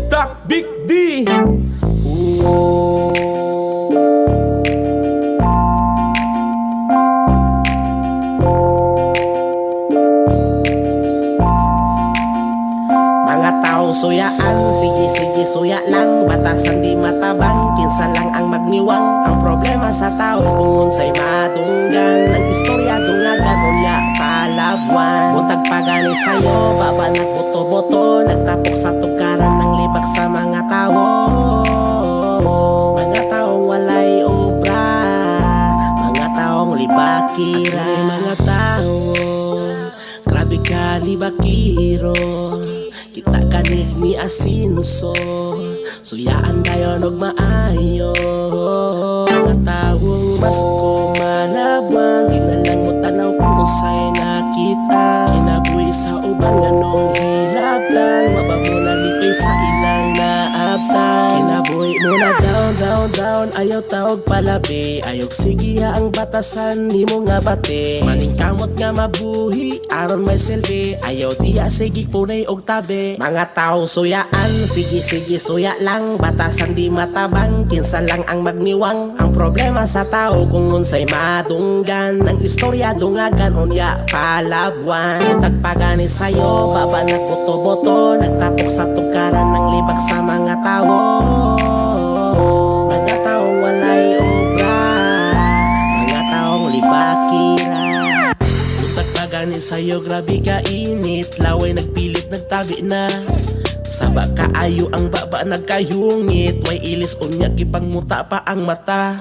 Stock Big D. Mga taong suyaan, sige suya lang. Batasan di matabang, kinsa lang ang magniwang. Ang problema sa tao kung unsay matunggan. Ang istorya dungagan unya palabwan. Buntag pagani sayo, baba nagboto-boto. Nagtapok sa tukaran ng libak sa mga tao. Mga taong walay obra, mga taong libakira. Mga tao, grabe ka libakiro. Kita kanig ni Asinso, suyaan dayon og maayo. Mga taong masuko malabwang, di na lang mo tanaw kung unsay nakita. Kinabuhi sa ubang anong hilabtan, waba mo nalipay sa ilang naabtan. Kinabuhi mo na down, ayaw taog palabi. Ayog sigiha ang batasan, ni mo nga bate. Maning kamot nga mabuhi, aron may selfie. Ayaw tiya sige punay og tabi. Mga taong suyaan, sige suya lang. Batasan di matabang, kinsa lang ang magniwang. Ang problema sa tao kung unsay matunggan. Ang istorya dungagan unya palabwan. Tagpagani sayo, baba nagboto-boto. Nagtapok sa tukaran ng libak sa mga tao. Mga taong walay obra, mga taong libakira. Tagpagani sayo, grabe ka init. Laway nagpilit, nagtabi na. Saba kaayo ang baba nagkayungit. Way ilis unya gipang muta pa ang mata.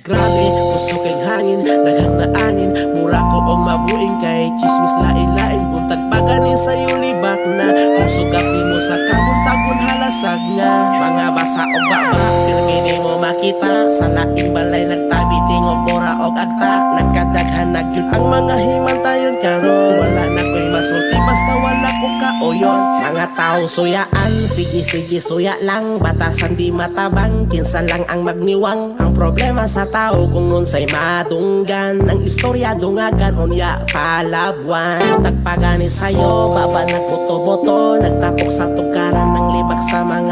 Grabe, gusto kang hangin, naghanaanin. Mura ko og mabuing kay chismis lain-lain. Buntag paganin sa'yo libak na. Musugat ni mo sa kabuntagon halasag nga. Mga basa o baba, pirmini mo makita. Sa laing balay nagtabi tingog mura og agta. Nagkadaghan nagyun ang mga himantayon karon. Wala na ko'y masulti basta wala ko kaoyon. Mga taong suyaan, sige suya lang. Batasan di matabang, kinsa lang ang magniwang. Ang problema sa tao kung unsay matunggan. Ang istorya dungagan unya palabwan. Tagpagani sayo, baba nagboto-boto. Nagtapok sa tukaran ng libak sa mga